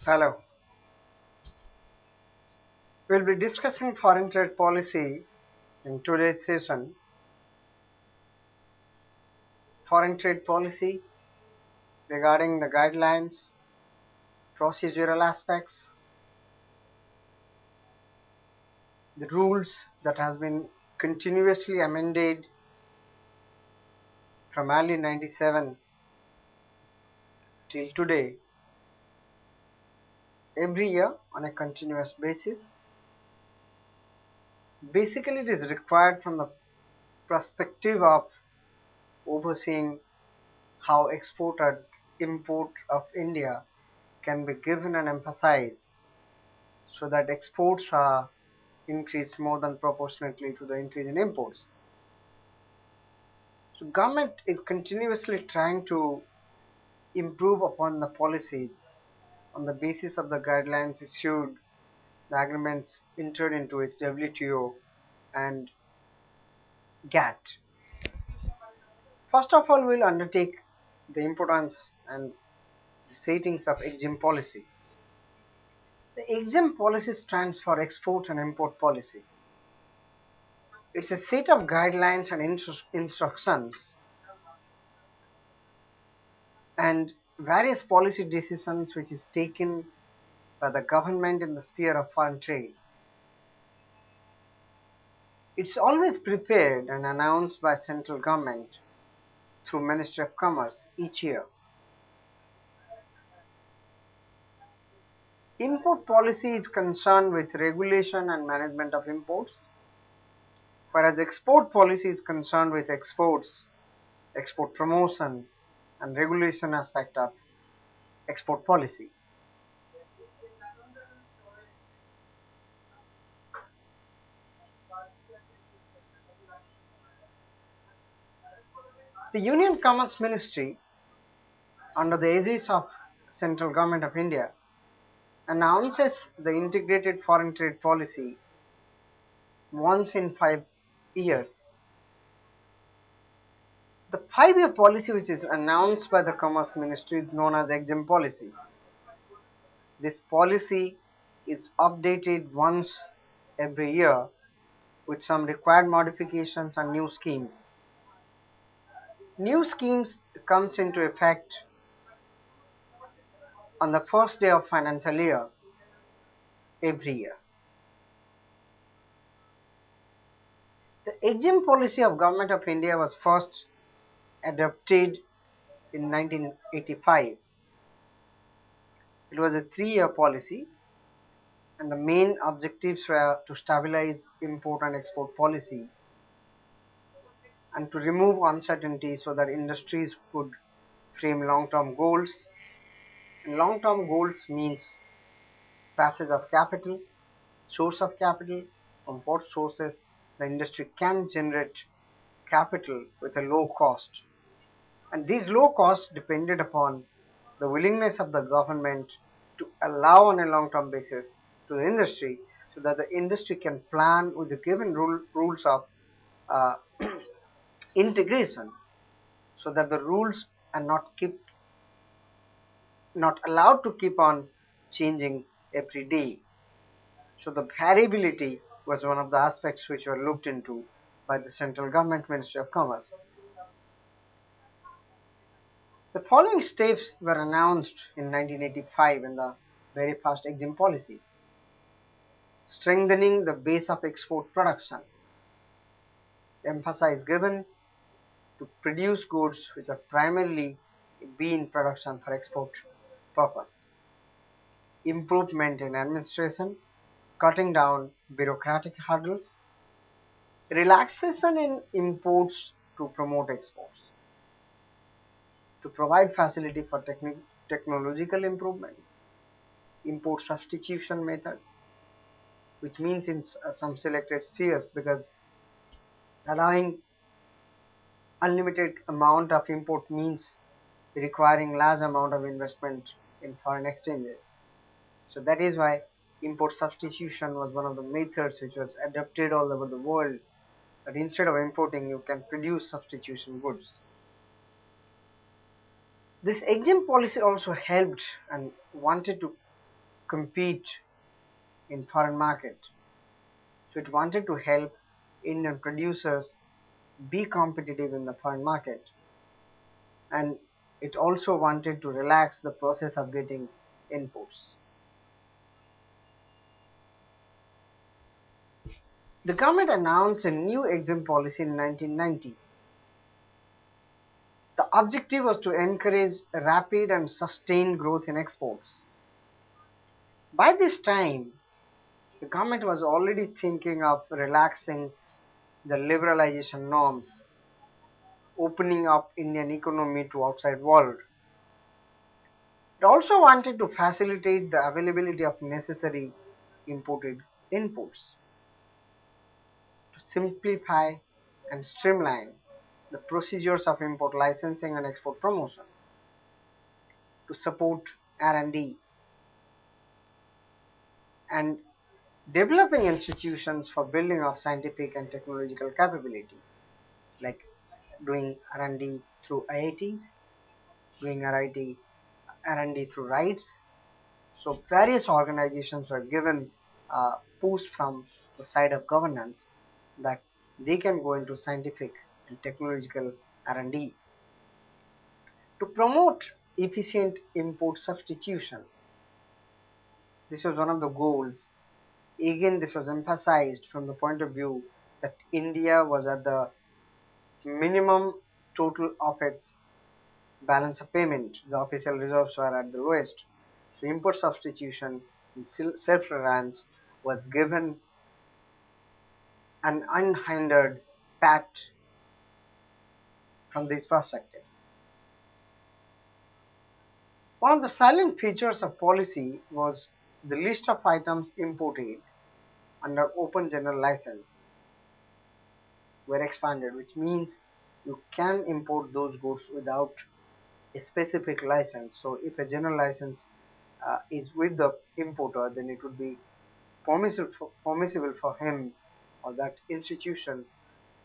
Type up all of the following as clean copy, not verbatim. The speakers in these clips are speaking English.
Hello. We'll be discussing foreign trade policy in today's session. Foreign trade policy regarding the guidelines, procedural aspects, the rules that has been continuously amended from early 97 till today, every year on a continuous basis. Basically, it is required from the perspective of overseeing how export and import of India can be given and emphasized so that exports are increased more than proportionately to the increase in imports. So government is continuously trying to improve upon the policies on the basis of the guidelines issued, the agreements entered into with WTO and GATT. First of all, we'll undertake the importance and the settings of EXIM policy. The EXIM policy stands for Export and Import Policy. It's a set of guidelines and instructions and various policy decisions which is taken by the government in the sphere of foreign trade. It's always prepared and announced by central government through Ministry of Commerce each year. Import policy is concerned with regulation and management of imports, whereas export policy is concerned with exports, export promotion and regulation aspect of export policy. The Union Commerce Ministry, under the aegis of Central Government of India, announces the integrated foreign trade policy once in 5 years. The 5-year policy which is announced by the Commerce Ministry is known as EXIM policy. This policy is updated once every year with some required modifications and new schemes. New schemes comes into effect on the first day of financial year every year. The EXIM policy of Government of India was first adopted in 1985. It was a 3-year policy and the main objectives were to stabilize import and export policy and to remove uncertainty so that industries could frame long-term goals. And long-term goals means passage of capital, source of capital, from what sources the industry can generate capital with a low cost. And these low costs depended upon the willingness of the government to allow on a long-term basis to the industry so that the industry can plan with the given rules of uh, integration so that the rules are not allowed to keep on changing every day. So the variability was one of the aspects which were looked into by the central government Ministry of Commerce. The following steps were announced in 1985 in the very first EXIM policy. Strengthening the base of export production. Emphasis given to produce goods which are primarily be in production for export purpose. Improvement in administration, cutting down bureaucratic hurdles. Relaxation in imports to promote exports. To provide facility for technological improvements. Import substitution method, which means in some selected spheres, because allowing unlimited amount of import means requiring large amount of investment in foreign exchanges. So that is why import substitution was one of the methods which was adopted all over the world, that instead of importing you can produce substitution goods. This EXIM policy also helped and wanted to compete in foreign market. So it wanted to help Indian producers be competitive in the foreign market, and it also wanted to relax the process of getting inputs. The government announced a new exempt policy in 1990. The objective was to encourage rapid and sustained growth in exports. By this time, the government was already thinking of relaxing the liberalization norms, opening up Indian economy to outside world. It also wanted to facilitate the availability of necessary imported inputs, to simplify and streamline the procedures of import licensing and export promotion, to support R&D and developing institutions for building of scientific and technological capability, like doing R&D through IITs, doing R&D through RITES. So various organizations were given a boost from the side of governance that they can go into scientific and technological R&D. To promote efficient import substitution, this was one of the goals. Again, this was emphasized from the point of view that India was at the minimum total of its balance of payment. The official reserves were at the lowest. So import substitution and self-reliance was given an unhindered pat from these perspectives. One of the salient features of policy was the list of items imported under open general license were expanded, which means you can import those goods without a specific license. So if a general license is with the importer, then it would be permissible for him or that institution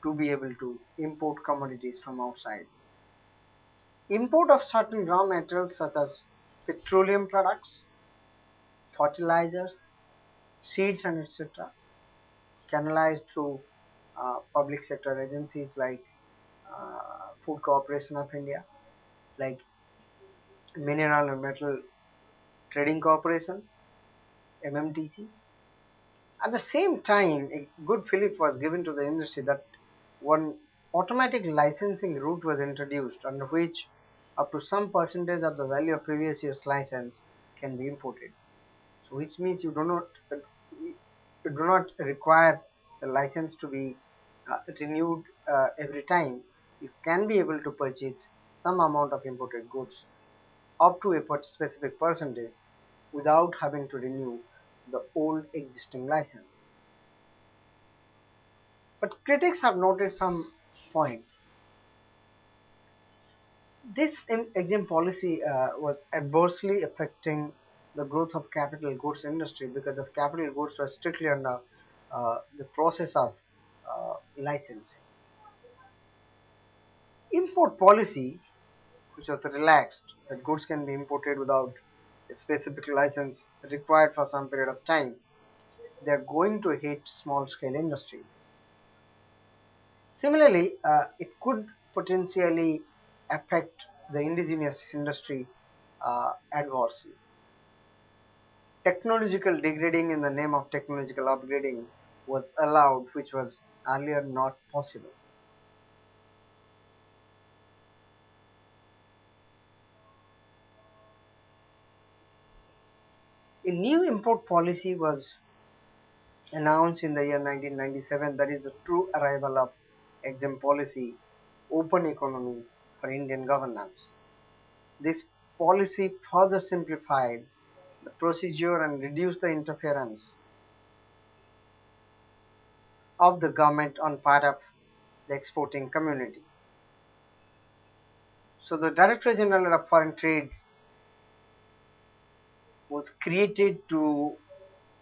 to be able to import commodities from outside. Import of certain raw materials such as petroleum products, fertilizers, seeds and etc. canalized through public sector agencies like Food Corporation of India, like Mineral and Metal Trading Corporation, MMTC. At the same time, a good fillip was given to the industry that one automatic licensing route was introduced under which up to some percentage of the value of previous year's license can be imported. So which means you do not require the license to be renewed every time. You can be able to purchase some amount of imported goods up to a specific percentage without having to renew the old existing license. But critics have noted some points. This exempt policy was adversely affecting the growth of capital goods industry because the capital goods were strictly under the process of licensing. Import policy, which was relaxed, that goods can be imported without a specific license required for some period of time, they are going to hit small scale industries. Similarly, it could potentially affect the indigenous industry adversely. Technological degrading in the name of technological upgrading was allowed, which was earlier not possible. A new import policy was announced in the year 1997, that is the true arrival of exempt policy, open economy for Indian governance. This policy further simplified the procedure and reduced the interference of the government on part of the exporting community. So the Director General of Foreign Trade was created to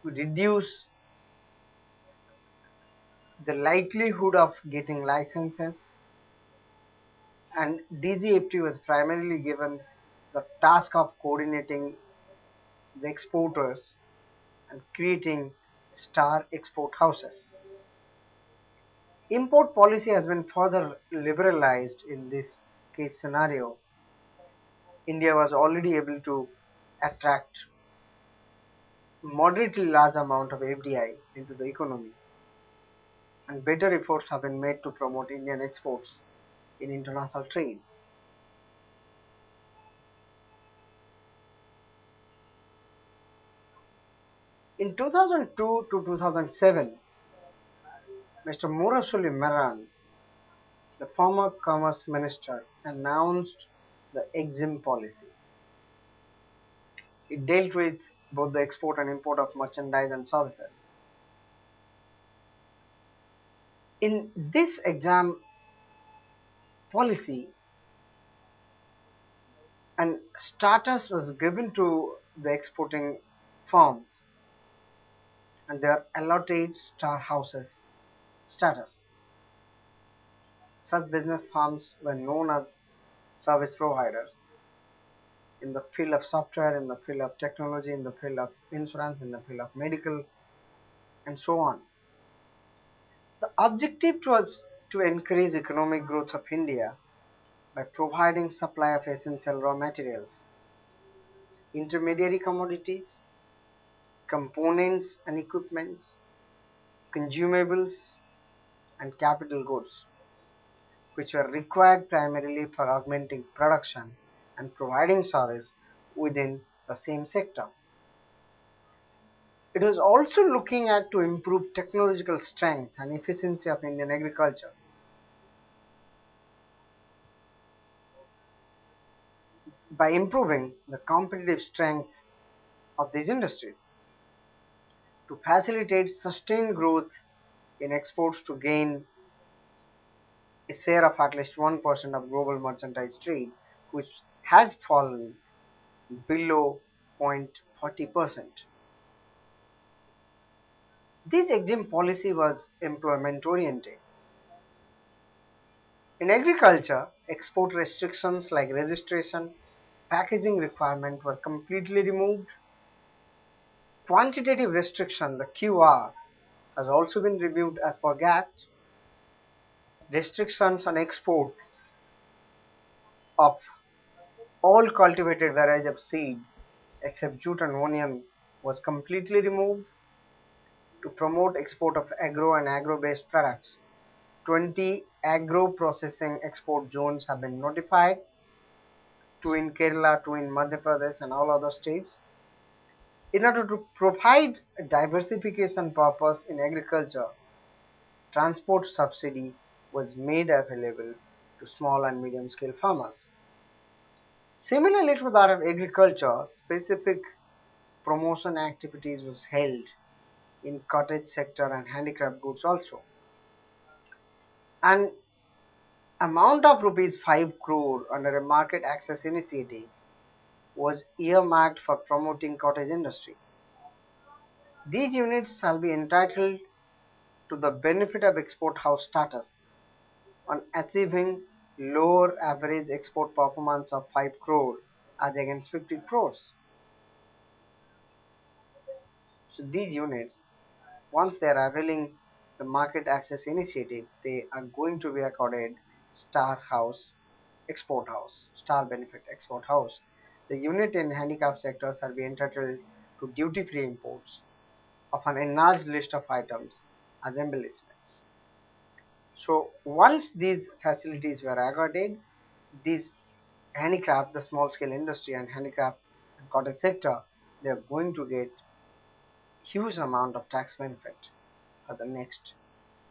reduce the likelihood of getting licenses, and DGFT was primarily given the task of coordinating the exporters and creating star export houses. Import policy has been further liberalized in this case scenario. India was already able to attract moderately large amount of FDI into the economy, and better efforts have been made to promote Indian exports in international trade. In 2002 to 2007, Mr. Murasuli Maran, the former Commerce Minister, announced the EXIM policy. It dealt with both the export and import of merchandise and services. In this exam policy, an status was given to the exporting firms and they are allotted star houses status. Such business firms were known as service providers in the field of software, in the field of technology, in the field of insurance, in the field of medical, and so on. The objective was to encourage economic growth of India by providing supply of essential raw materials, intermediary commodities, components and equipments, consumables, and capital goods, which were required primarily for augmenting production and providing service within the same sector. It was also looking at to improve technological strength and efficiency of Indian agriculture by improving the competitive strength of these industries to facilitate sustained growth in exports to gain a share of at least 1% of global merchandise trade, which has fallen below 0.40%. This EXIM policy was employment oriented. In agriculture, export restrictions like registration, packaging requirement were completely removed. Quantitative restriction, the QR, has also been reviewed as per GATT. Restrictions on export of all cultivated varieties of seed except jute and onion was completely removed. To promote export of agro and agro-based products, 20 agro-processing export zones have been notified, 2 in Kerala, 2 in Madhya Pradesh and all other states. In order to provide a diversification purpose in agriculture, transport subsidy was made available to small and medium scale farmers. Similarly to that of agriculture, specific promotion activities was held in cottage sector and handicraft goods also. An amount of rupees 5 crore under a market access initiative was earmarked for promoting cottage industry. These units shall be entitled to the benefit of export house status on achieving lower average export performance of 5 crore as against 50 crores. So these units, once they are availing the market access initiative, they are going to be accorded star house export house, star benefit export house. The unit in handicap sector shall be entitled to duty free imports of an enlarged list of items as embellishments. So once these facilities were accorded, these handicraft, the small scale industry and handicraft and cottage sector, they are going to get huge amount of tax benefit for the next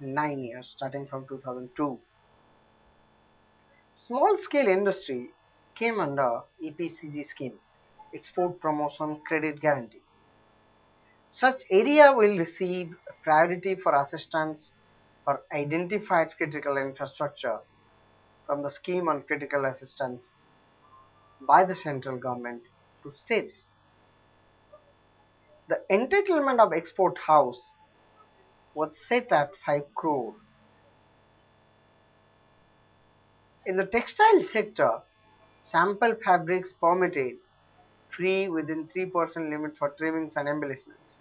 9 years starting from 2002. Small scale industry came under EPCG scheme, Export Promotion Credit Guarantee. Such area will receive priority for assistance for identified critical infrastructure from the scheme on critical assistance by the central government to states. The entitlement of export house was set at 5 crore. In the textile sector, sample fabrics permitted free within 3% limit for trimmings and embellishments.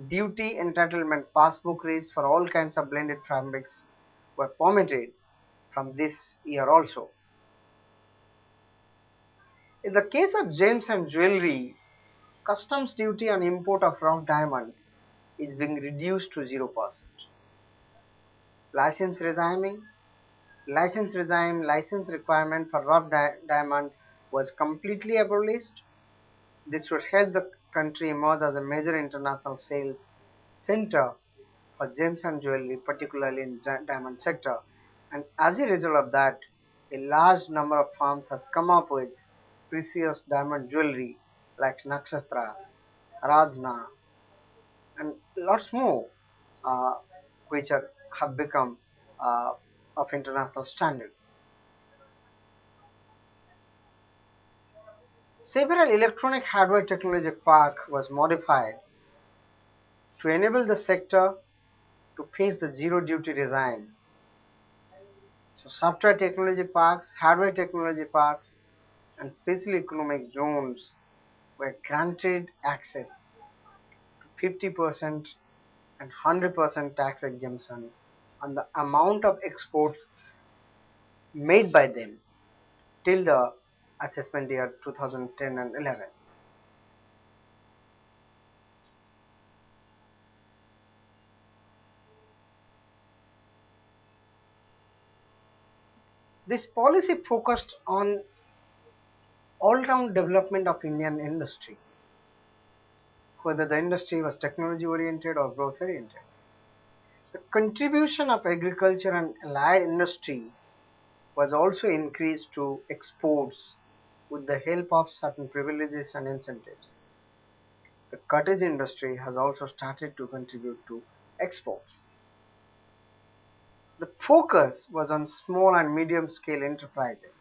Duty entitlement passbook rates for all kinds of blended fabrics were permitted from this year also. In the case of gems and jewelry, customs duty on import of rough diamond is being reduced to 0%. License regime, license requirement for rough diamond was completely abolished. This would help the country emerge as a major international sales center for gems and jewelry, particularly in diamond sector. And as a result of that, a large number of firms has come up with precious diamond jewelry like Nakshatra, Aradhana, and lots more, uh, which have become uh, of international standard. Several electronic hardware technology park was modified to enable the sector to face the zero duty regime. So software technology parks, hardware technology parks, and special economic zones were granted access to 50% and 100% tax exemption on the amount of exports made by them till the assessment year 2010 and 11. This policy focused on all-round development of Indian industry, whether the industry was technology oriented or growth oriented. The contribution of agriculture and allied industry was also increased to exports with the help of certain privileges and incentives. The cottage industry has also started to contribute to exports. The focus was on small and medium scale enterprises.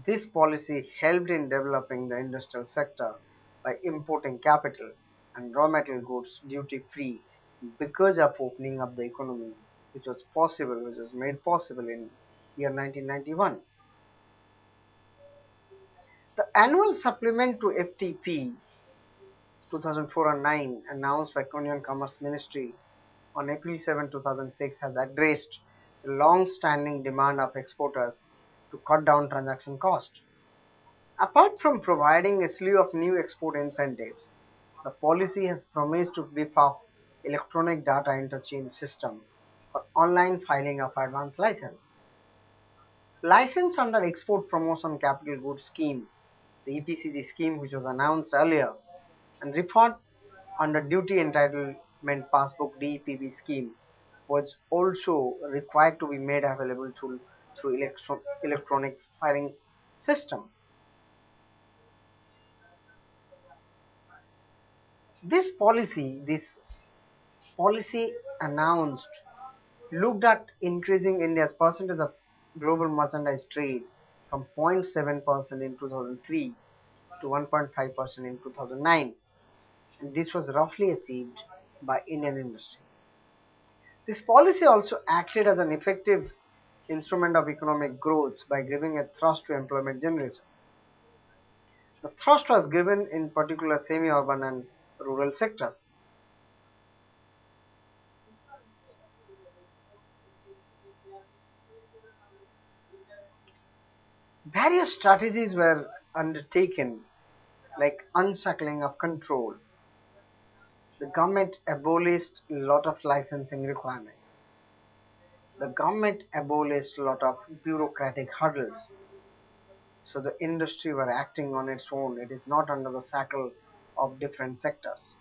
This policy helped in developing the industrial sector by importing capital and raw material goods duty free because of opening up the economy, which was made possible in year 1991. The annual supplement to FTP 2004 and 9 announced by Union Commerce Ministry on April 7, 2006 has addressed the long-standing demand of exporters to cut down transaction cost. Apart from providing a slew of new export incentives, the policy has promised to beef up electronic data interchange system for online filing of advance license. License under Export Promotion Capital Goods Scheme, the EPCG scheme which was announced earlier, and reform under Duty Entitlement Passbook DEPP scheme was also required to be made available through electronic filing system. This policy announced looked at increasing India's percentage of global merchandise trade from 0.7% in 2003 to 1.5% in 2009, and this was roughly achieved by Indian industry. This policy also acted as an effective instrument of economic growth by giving a thrust to employment generation. The thrust was given in particular semi-urban and rural sectors. Various strategies were undertaken like unshackling of control. The government abolished a lot of licensing requirements. The government abolished a lot of bureaucratic hurdles. So the industry were acting on its own. It is not under the shackle of different sectors.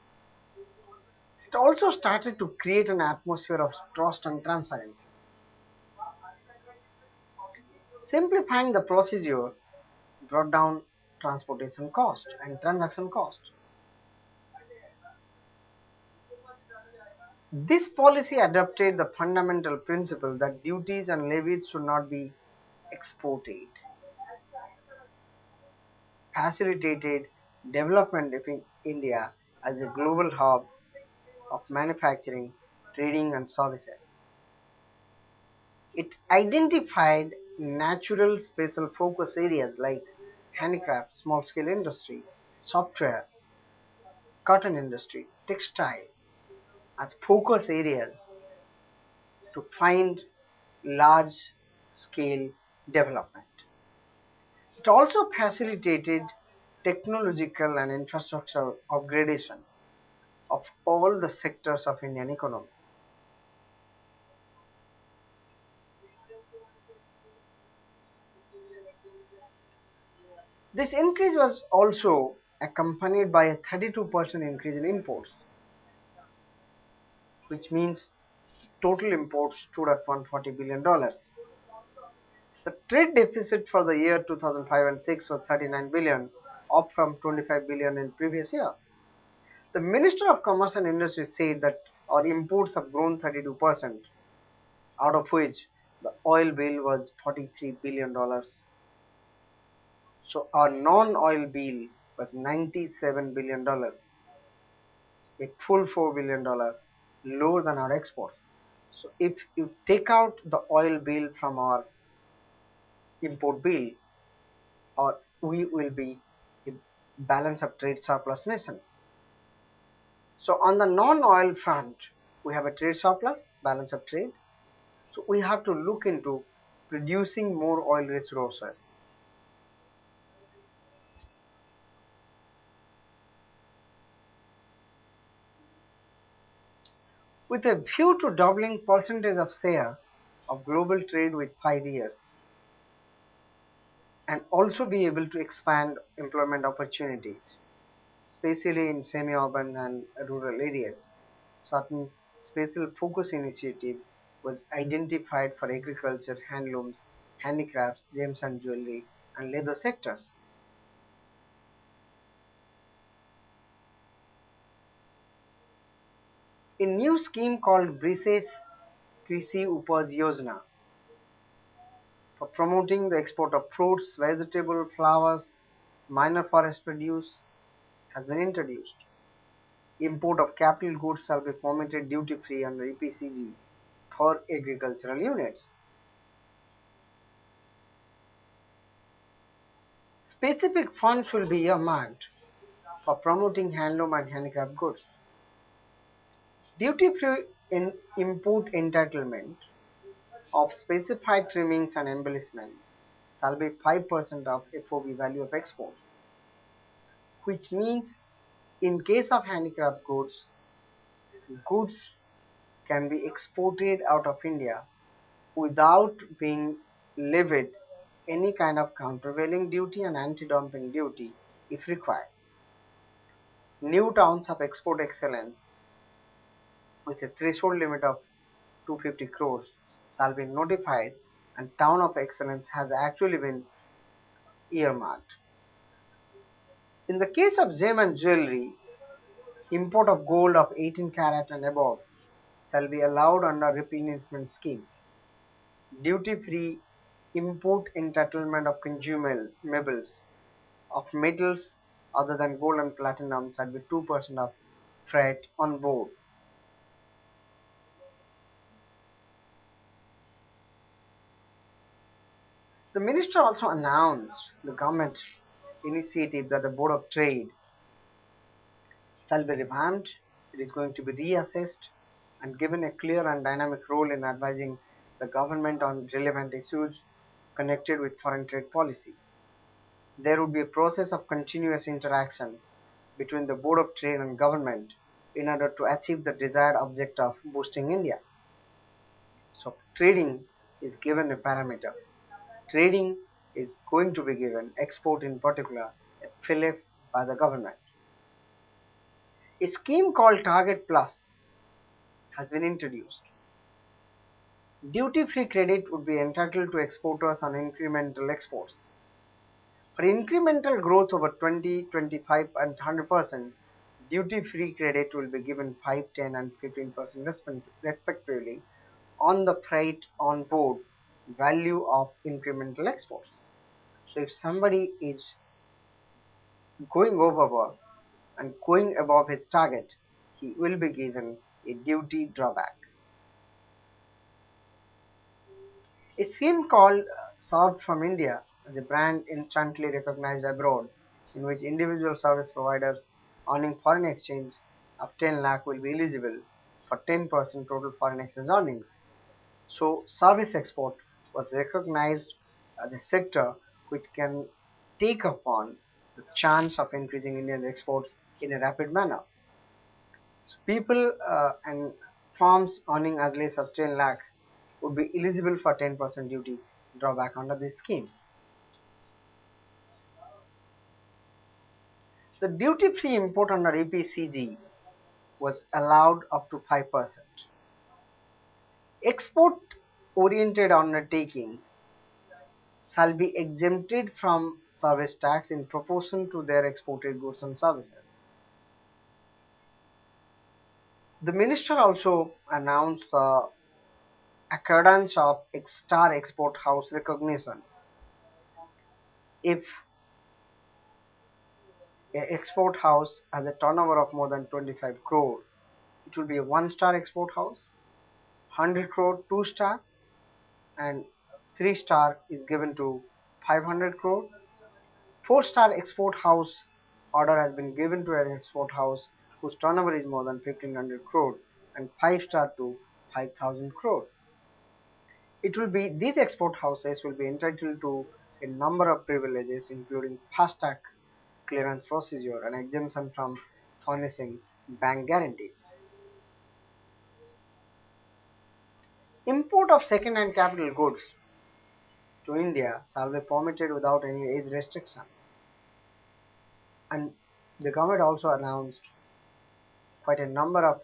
It also started to create an atmosphere of trust and transparency. Simplifying the procedure brought down transportation cost and transaction cost. This policy adopted the fundamental principle that duties and levies should not be exported, facilitated development of India as a global hub of manufacturing, trading, and services. It identified natural special focus areas like handicraft, small-scale industry, software, cotton industry, textile as focus areas to find large-scale development. It also facilitated technological and infrastructure upgradation of all the sectors of Indian economy. This increase was also accompanied by a 32% increase in imports, which means total imports stood at $140 billion. The trade deficit for the year 2005 and 6 was 39 billion, up from 25 billion in previous year. The Minister of Commerce and Industry said that our imports have grown 32%, out of which the oil bill was $43 billion. So our non-oil bill was $97 billion, a full $4 billion lower than our exports. So if you take out the oil bill from our import bill, or we will be a balance of trade surplus nation. So on the non-oil front, we have a trade surplus, balance of trade. So we have to look into producing more oil resources. With a view to doubling percentage of share of global trade with 5 years, and also be able to expand employment opportunities, especially in semi-urban and rural areas. Certain special focus initiative was identified for agriculture, handlooms, handicrafts, gems and jewelry, and leather sectors. A new scheme called Brise's Krishi Upaj Yojana for promoting the export of fruits, vegetables, flowers, minor forest produce has been introduced. Import of capital goods shall be permitted duty-free under EPCG for agricultural units. Specific funds will be earmarked for promoting handloom and handicraft goods. Duty-free in import entitlement of specified trimmings and embellishments shall be 5% of FOB value of exports, which means in case of handicraft goods, goods can be exported out of India without being levied any kind of countervailing duty and anti-dumping duty if required. New towns of export excellence with a threshold limit of 250 crores shall be notified, and town of excellence has actually been earmarked. In the case of gem and jewelry, import of gold of 18 carat and above shall be allowed under replenishment scheme. Duty-free import entitlement of consumables of metals other than gold and platinum shall be 2% of freight on board. The minister also announced the government initiative that the Board of Trade shall be revamped. It is going to be reassessed and given a clear and dynamic role in advising the government on relevant issues connected with foreign trade policy. There would be a process of continuous interaction between the Board of Trade and government in order to achieve the desired object of boosting India. So trading is given a parameter. Trading is going to be given, export in particular, a fillip by the government. A scheme called Target Plus has been introduced. Duty-free credit would be entitled to exporters on incremental exports. For incremental growth over 20, 25 and 100%, duty-free credit will be given 5, 10 and 15% respectively on the freight on board value of incremental exports. So if somebody is going overboard and going above his target, he will be given a duty drawback. A scheme called South from India as a brand instantly recognized abroad, in which individual service providers earning foreign exchange of 10 lakh will be eligible for 10% total foreign exchange earnings. So service export was recognized as a sector which can take upon the chance of increasing Indian exports in a rapid manner. So people and firms earning as less as 10 lakh would be eligible for 10% duty drawback under this scheme. The duty-free import under EPCG was allowed up to 5%. Export-oriented undertakings shall be exempted from service tax in proportion to their exported goods and services. The minister also announced the accordance of Star Export House recognition. If an export house has a turnover of more than 25 crore, it will be a 1-star export house, 100 crore 2-star, and 3-star is given to 500 crore. 4-star export house order has been given to an export house whose turnover is more than 1500 crore, and 5-star to 5000 crore. These export houses will be entitled to a number of privileges, including fast track clearance procedure and exemption from furnishing bank guarantees. Import of second-hand capital goods to India shall be permitted without any age restriction. And the government also announced quite a number of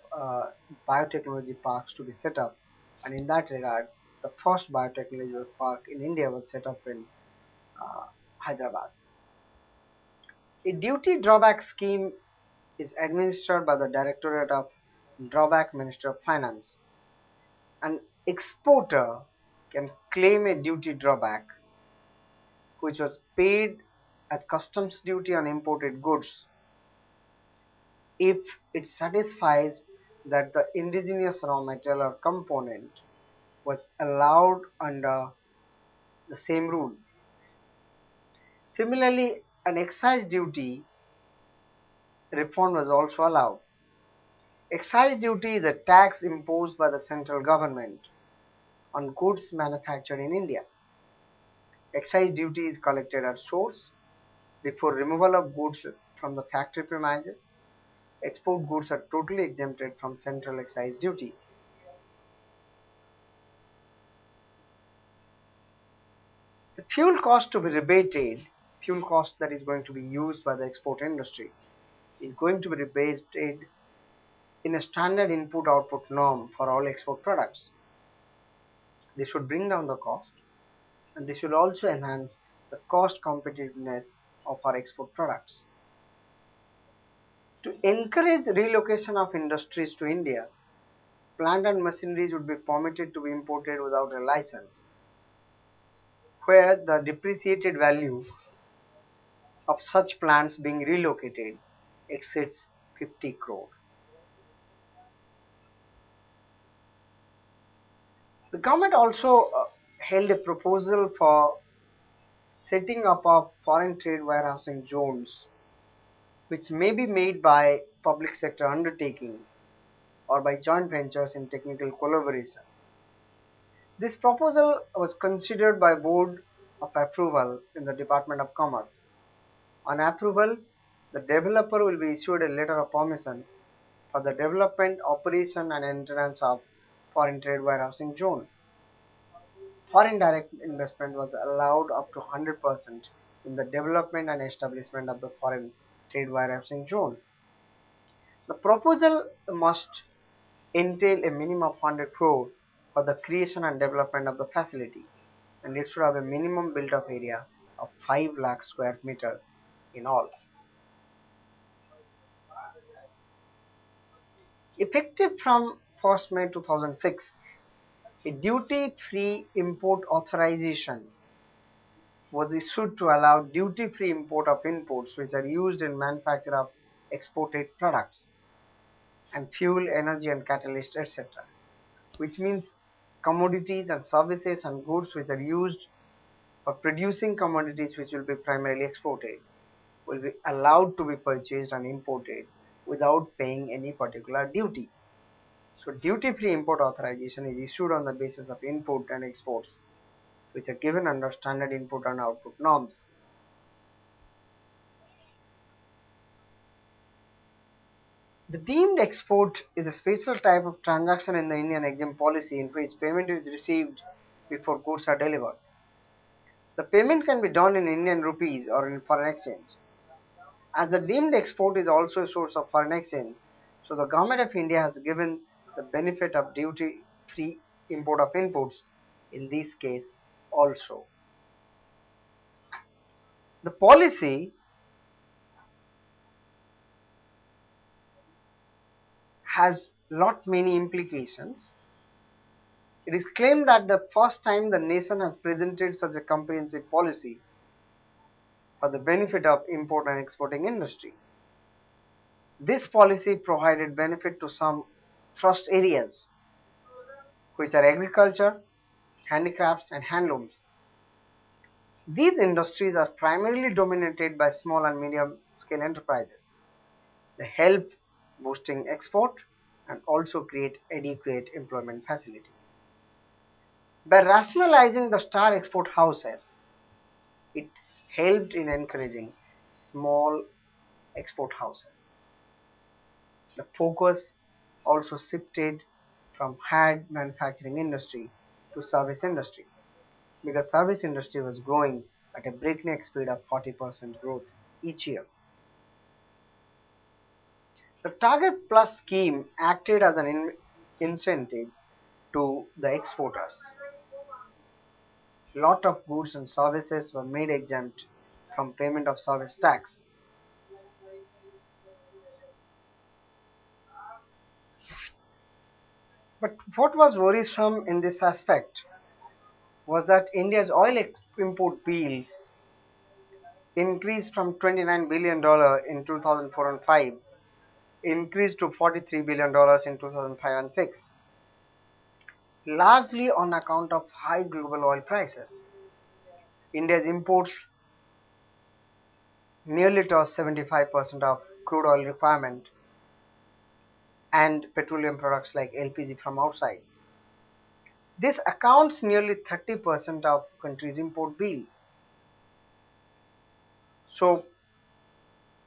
biotechnology parks to be set up, and in that regard, the first biotechnology park in India was set up in uh, Hyderabad. A duty drawback scheme is administered by the Directorate of Drawback, Minister of Finance. An exporter can claim a duty drawback which was paid as customs duty on imported goods if it satisfies that the indigenous raw material or component was allowed under the same rule. Similarly, an excise duty refund was also allowed. Excise duty is a tax imposed by the central government on goods manufactured in India. Excise duty is collected at source before removal of goods from the factory premises. Export goods are totally exempted from central excise duty. The fuel cost to be rebated, fuel cost that is going to be used by the export industry, is going to be rebated in a standard input-output norm for all export products. This should bring down the cost, and this will also enhance the cost competitiveness of our export products. To encourage relocation of industries to India, plant and machineries would be permitted to be imported without a license, where the depreciated value of such plants being relocated exceeds 50 crore. The government also held a proposal for setting up of foreign trade warehousing zones, which may be made by public sector undertakings or by joint ventures in technical collaboration. This proposal was considered by Board of Approval in the Department of Commerce. On approval, the developer will be issued a letter of permission for the development, operation and entrance of foreign trade warehousing zone. Foreign direct investment was allowed up to 100% in the development and establishment of the foreign trade warehousing zone. The proposal must entail a minimum of 100 crore for the creation and development of the facility, and it should have a minimum built-up area of 5 lakh square meters in all. Effective from 1st May 2006, a duty-free import authorization was issued to allow duty-free import of inputs which are used in manufacture of exported products and fuel, energy and catalyst, etc., which means commodities and services and goods which are used for producing commodities which will be primarily exported will be allowed to be purchased and imported without paying any particular duty. So duty-free import authorization is issued on the basis of input and exports which are given under standard input and output norms. The deemed export is a special type of transaction in the Indian exempt policy in which payment is received before goods are delivered. The payment can be done in Indian rupees or in foreign exchange. As the deemed export is also a source of foreign exchange, so the Government of India has given the benefit of duty-free import of inputs in this case also. The policy has lot many implications. It is claimed that the first time the nation has presented such a comprehensive policy for the benefit of import and exporting industry. This policy provided benefit to some thrust areas, which are agriculture, handicrafts, and handlooms. These industries are primarily dominated by small and medium scale enterprises. They help boosting export and also create adequate employment facility. By rationalizing the star export houses, it helped in encouraging small export houses. The focus also shifted from hard manufacturing industry to service industry because service industry was growing at a breakneck speed of 40% growth each year. The Target Plus scheme acted as an incentive to the exporters. Lot of goods and services were made exempt from payment of service tax. But what was worrisome in this aspect was that India's oil import bills increased from $29 billion in 2004 and 5 increased to $43 billion in 2005 and 6, largely on account of high global oil prices. India's imports nearly touched 75% of crude oil requirement and petroleum products like LPG from outside. This accounts nearly 30% of country's import bill. So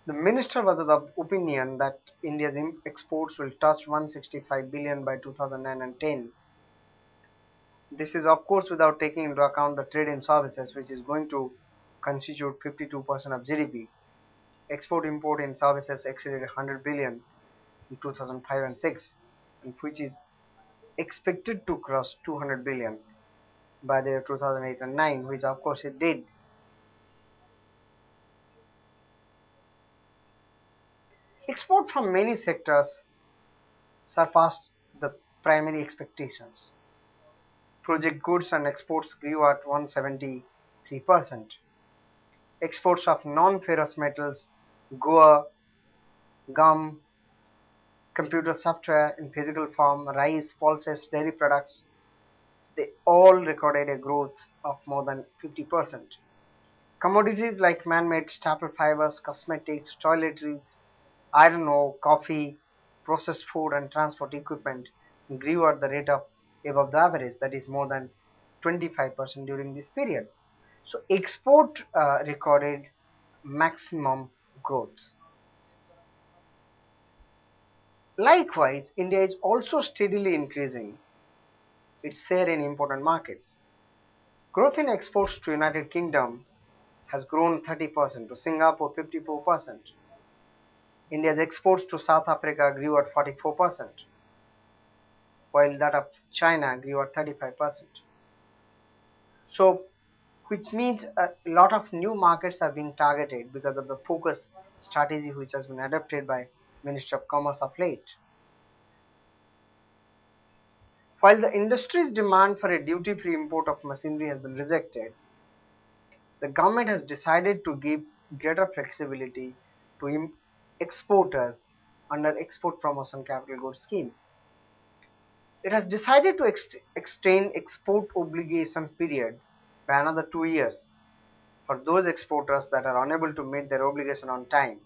the minister was of the opinion that India's exports will touch 165 billion by 2009 and 10. This is of course without taking into account the trade in services which is going to constitute 52% of GDP. Export import in services exceeded 100 billion in 2005 and 6 and which is expected to cross 200 billion by the year 2008 and 9, which of course it did. Export from many sectors surpassed the primary expectations. Project goods and exports grew at 173%. Exports of non-ferrous metals, guar, gum, computer software in physical form, rice, pulses, dairy products, they all recorded a growth of more than 50%. Commodities like man-made staple fibers, cosmetics, toiletries, iron ore, coffee, processed food and transport equipment grew at the rate of above the average, that is more than 25% during this period. So export recorded maximum growth. Likewise, India is also steadily increasing its share in important markets. Growth in exports to United Kingdom has grown 30%, to Singapore 54%. India's exports to South Africa grew at 44%, while that of China grew at 35%. So, which means a lot of new markets are being targeted because of the focus strategy which has been adopted by Ministry of Commerce of late. While the industry's demand for a duty-free import of machinery has been rejected, the government has decided to give greater flexibility to exporters under Export Promotion Capital Goods Scheme. It has decided to extend export obligation period by another 2 years for those exporters that are unable to meet their obligation on time.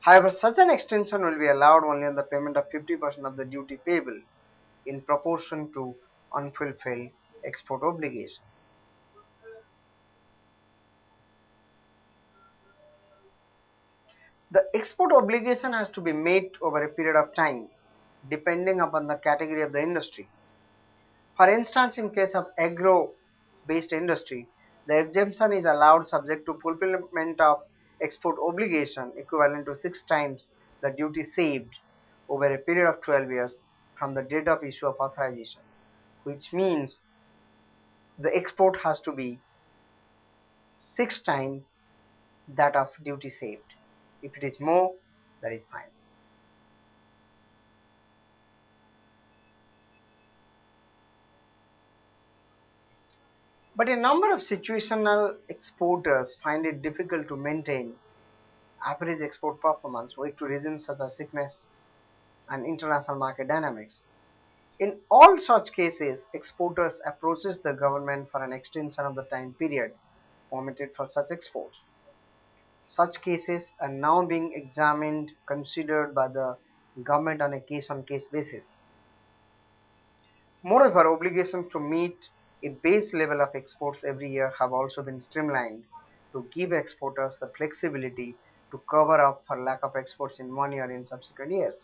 However, such an extension will be allowed only on the payment of 50% of the duty payable in proportion to unfulfilled export obligation. The export obligation has to be made over a period of time depending upon the category of the industry. For instance, in case of agro-based industry, the exemption is allowed subject to fulfillment of export obligation equivalent to 6 times the duty saved over a period of 12 years from the date of issue of authorization, which means the export has to be 6 times that of duty saved. If it is more, that is fine. But a number of situational exporters find it difficult to maintain average export performance owing to reasons such as sickness and international market dynamics. In all such cases, exporters approaches the government for an extension of the time period permitted for such exports. Such cases are now being examined, considered by the government on a case-on-case basis. Moreover, obligations to meet a base level of exports every year have also been streamlined to give exporters the flexibility to cover up for lack of exports in one year in subsequent years.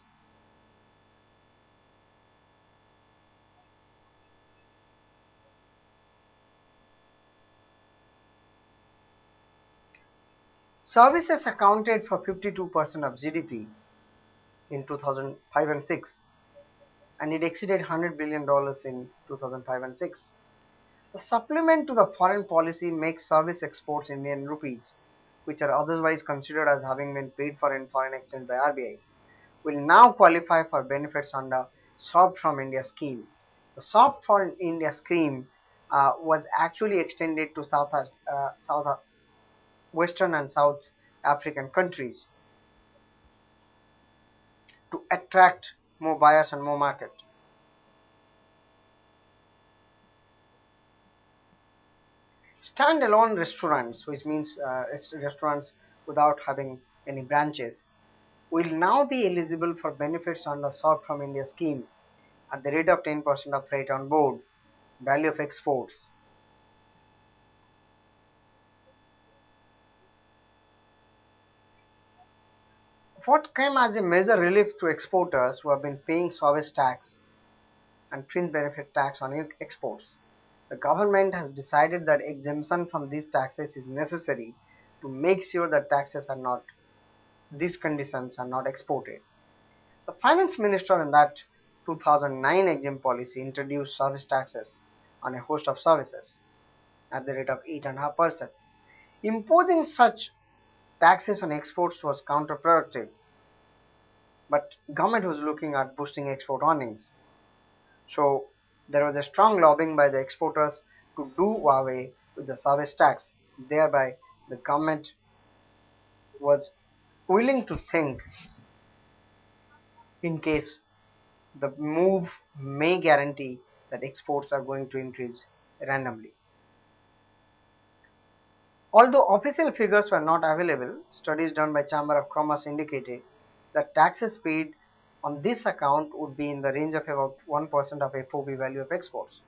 Services accounted for 52% of GDP in 2005 and 6, and it exceeded $100 billion in 2005 and 6. The supplement to the foreign policy makes service exports in Indian rupees, which are otherwise considered as having been paid for in foreign exchange by RBI, will now qualify for benefits under Soft from India scheme. The Soft from India scheme was actually extended to Western and South African countries to attract more buyers and more market. Standalone restaurants, which means restaurants without having any branches, will now be eligible for benefits under Soft from India scheme at the rate of 10% of freight on board value of exports. What came as a major relief to exporters who have been paying service tax and fringe benefit tax on exports? The government has decided that exemption from these taxes is necessary to make sure that these conditions are not exported. The finance minister in that 2009 exempt policy introduced service taxes on a host of services at the rate of 8.5%. Imposing such taxes on exports was counterproductive, but government was looking at boosting export earnings. So there was a strong lobbying by the exporters to do away with the service tax. Thereby, the government was willing to think in case the move may guarantee that exports are going to increase randomly. Although official figures were not available, studies done by Chamber of Commerce indicated that taxes paid on this account would be in the range of about 1% of FOB value of exports.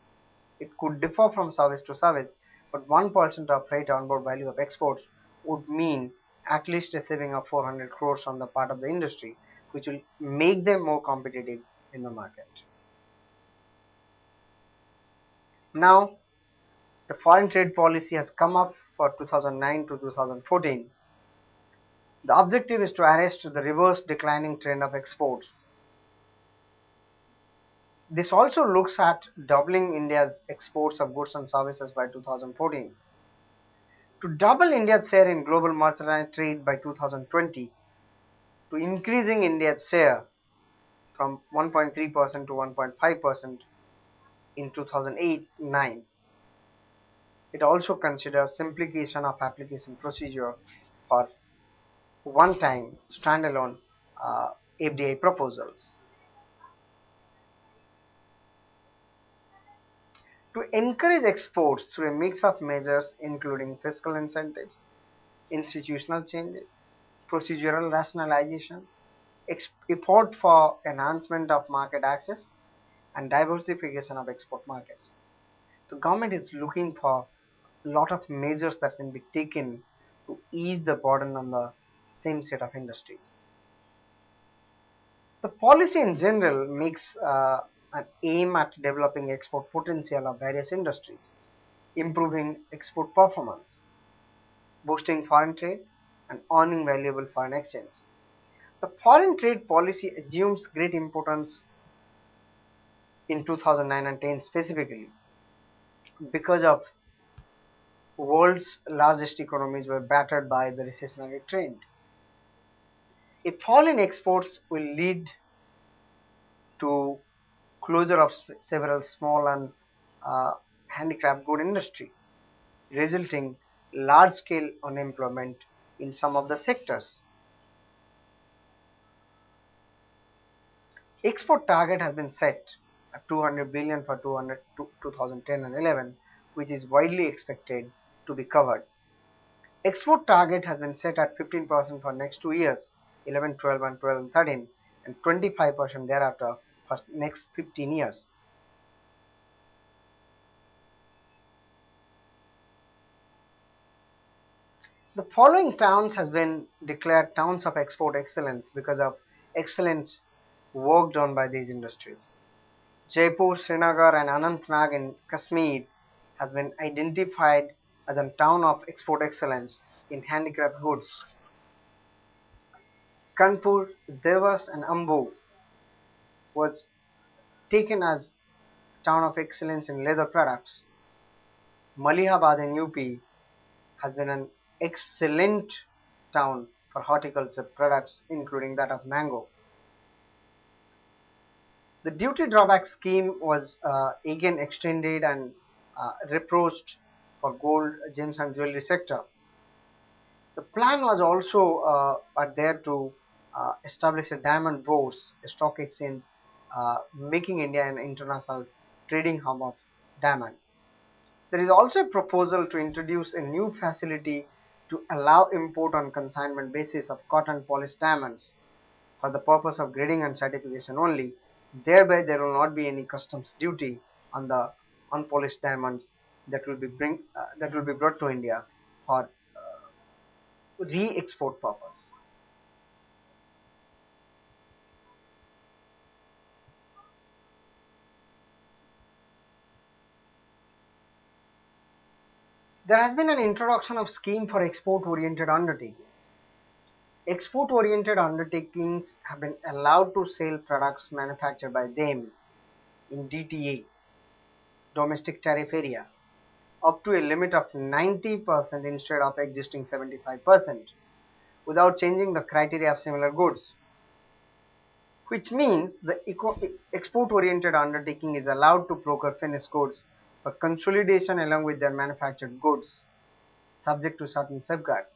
It could differ from service to service, but 1% of freight onboard value of exports would mean at least a saving of 400 crores on the part of the industry, which will make them more competitive in the market. Now, the foreign trade policy has come up for 2009 to 2014. The objective is to arrest the reverse declining trend of exports. This also looks at doubling India's exports of goods and services by 2014. To double India's share in global merchandise trade by 2020, to increasing India's share from 1.3% to 1.5% in 2008-9. It also considers simplification of application procedure for one-time standalone FDI proposals. to encourage exports through a mix of measures including fiscal incentives, institutional changes, procedural rationalization, effort for enhancement of market access, and diversification of export markets. The government is looking for a lot of measures that can be taken to ease the burden on the same set of industries. The policy in general makes an aim at developing export potential of various industries, improving export performance, boosting foreign trade, and earning valuable foreign exchange. The foreign trade policy assumes great importance in 2009 and 10 specifically because of world's largest economies were battered by the recessionary trend. A fall in exports will lead to closure of several small and handicraft good industry, resulting large-scale unemployment in some of the sectors. Export target has been set at 200 billion for 2010 and 11, which is widely expected to be covered. Export target has been set at 15% for next 2 years, 11, 12 and 12 and 13, and 25% thereafter for next 15 years. The following towns has been declared towns of export excellence because of excellent work done by these industries. Jaipur, Srinagar and Anantnag in Kashmir has been identified as a town of export excellence in handicraft goods. Kanpur, Devas and Ambu was taken as town of excellence in leather products. Malihabad in UP has been an excellent town for horticulture products including that of mango. The duty drawback scheme was again extended and reproached for gold, gems and jewelry sector. The plan was also there to establish a diamond bourse, a stock exchange, making India an international trading hub of diamond. There is also a proposal to introduce a new facility to allow import on consignment basis of cotton polished diamonds for the purpose of grading and certification only. Thereby, there will not be any customs duty on the unpolished diamonds that will be brought to India for re-export purpose. There has been an introduction of scheme for export-oriented undertakings. Export-oriented undertakings have been allowed to sell products manufactured by them in DTA, domestic tariff area, up to a limit of 90% instead of existing 75%, without changing the criteria of similar goods, which means the export-oriented undertaking is allowed to procure finished goods for consolidation along with their manufactured goods, subject to certain safeguards.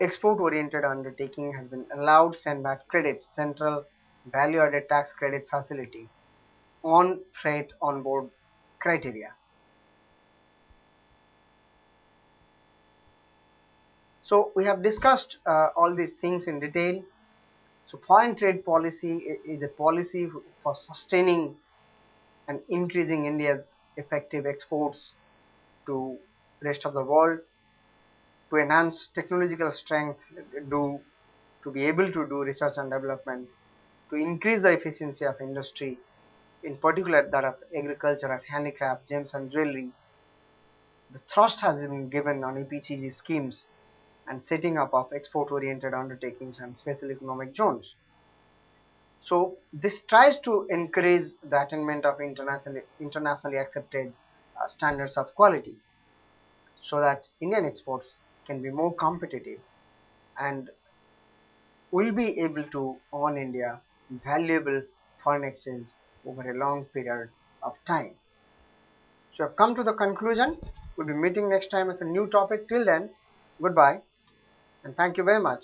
Export-oriented undertaking has been allowed send-back credit, central value-added tax credit facility, on freight on board criteria. So we have discussed all these things in detail. So foreign trade policy is a policy for sustaining and increasing India's effective exports to rest of the world, to enhance technological strength, to be able to do research and development, to increase the efficiency of industry, in particular that of agriculture, of handicraft, gems and jewelry. The thrust has been given on EPCG schemes and setting up of export-oriented undertakings and special economic zones. So this tries to encourage the attainment of internationally accepted standards of quality, so that Indian exports can be more competitive and will be able to earn India valuable foreign exchange over a long period of time. So I've come to the conclusion. We'll be meeting next time with a new topic. Till then, goodbye and thank you very much.